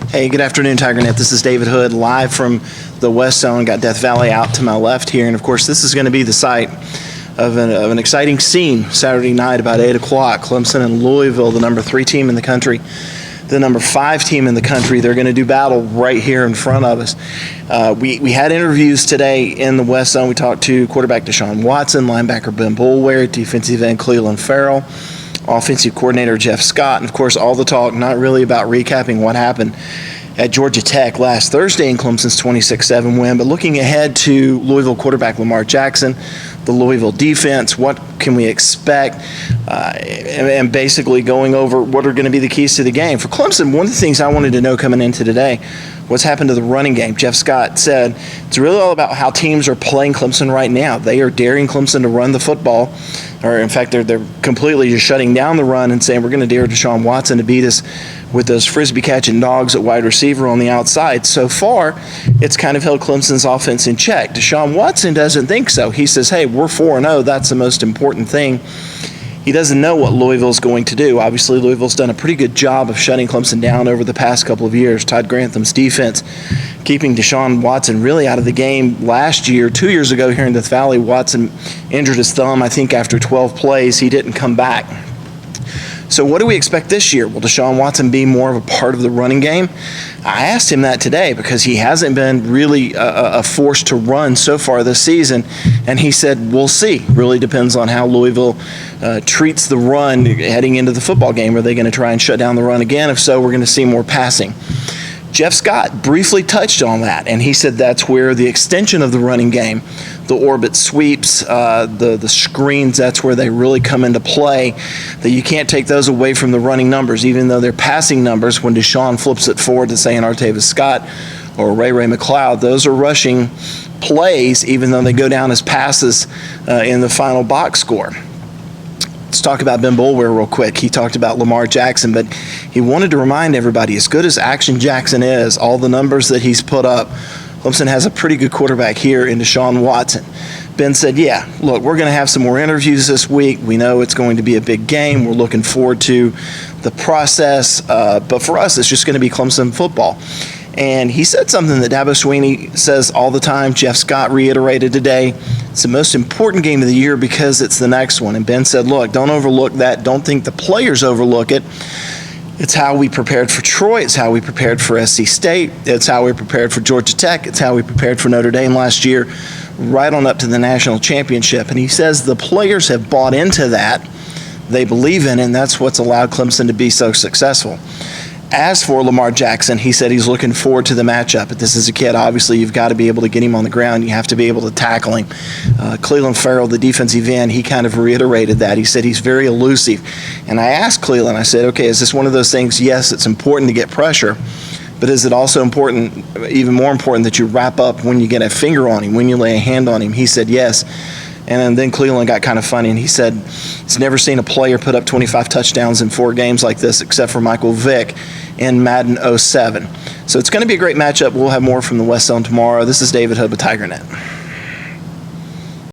Hey, good afternoon, TigerNet. This is David Hood, live from the West Zone. Got Death Valley out to my left here, and of course, this is going to be the site of an exciting scene Saturday night about 8 o'clock. Clemson and Louisville, the number 3 team in the country, the number 5 team in the country. They're going to do battle right here in front of us. We had interviews today in the West Zone. We talked to quarterback Deshaun Watson, linebacker Ben Boulware, defensive end Clelin Ferrell, offensive coordinator Jeff Scott, and of course all the talk not really about recapping what happened at Georgia Tech last Thursday in Clemson's 26-7 win, but looking ahead to Louisville quarterback Lamar Jackson, the Louisville defense, what can we expect, and basically going over what are going to be the keys to the game. For Clemson, one of the things I wanted to know coming into today, what's happened to the running game. Jeff Scott said it's really all about how teams are playing Clemson right now. They are daring Clemson to run the football, or in fact, they're completely just shutting down the run and saying we're going to dare Deshaun Watson to beat us with those frisbee-catching dogs at wide receiver on the outside. So far, it's kind of held Clemson's offense in check. Deshaun Watson doesn't think so. He says, hey, we're 4-0. That's the most important thing. He doesn't know what Louisville's going to do. Obviously, Louisville's done a pretty good job of shutting Clemson down over the past couple of years. Todd Grantham's defense keeping Deshaun Watson really out of the game last year. 2 years ago here in Death Valley, Watson injured his thumb, I think, after 12 plays. He didn't come back. So what do we expect this year? Will Deshaun Watson be more of a part of the running game? I asked him that today because he hasn't been really a force to run so far this season, and he said, we'll see. Really depends on how Louisville treats the run heading into the football game. Are they going to try and shut down the run again? If so, we're going to see more passing. Jeff Scott briefly touched on that, and he said that's where the extension of the running game, the orbit sweeps, the screens, that's where they really come into play, that you can't take those away from the running numbers, even though they're passing numbers. When Deshaun flips it forward to, say, an Artavis Scott or Ray McLeod, those are rushing plays, even though they go down as passes in the final box score. Let's talk about Ben Boulware real quick. He talked about Lamar Jackson, but he wanted to remind everybody, as good as Action Jackson is, all the numbers that he's put up, Clemson has a pretty good quarterback here in Deshaun Watson. Ben said, yeah, look, we're going to have some more interviews this week. We know it's going to be a big game. We're looking forward to the process. But for us, it's just going to be Clemson football. And he said something that Dabo Swinney says all the time. Jeff Scott reiterated today. It's the most important game of the year because it's the next one. And Ben said, look, don't overlook that. Don't think the players overlook it. It's how we prepared for Troy. It's how we prepared for SC State. It's how we prepared for Georgia Tech. It's how we prepared for Notre Dame last year, right on up to the national championship. And he says the players have bought into that. They believe in it, and that's what's allowed Clemson to be so successful. As for Lamar Jackson, he said he's looking forward to the matchup. But this is a kid, obviously, you've got to be able to get him on the ground. You have to be able to tackle him. Clelin Ferrell, the defensive end, he kind of reiterated that. He said he's very elusive. And I asked Clelin, I said, okay, is this one of those things, yes, it's important to get pressure, but is it also important, even more important, that you wrap up when you get a finger on him, when you lay a hand on him? He said yes. And then Clelin got kind of funny, and he said he's never seen a player put up 25 touchdowns in 4 games like this except for Michael Vick in Madden 07. So it's going to be a great matchup. We'll have more from the West Zone tomorrow. This is David Hood with TigerNet.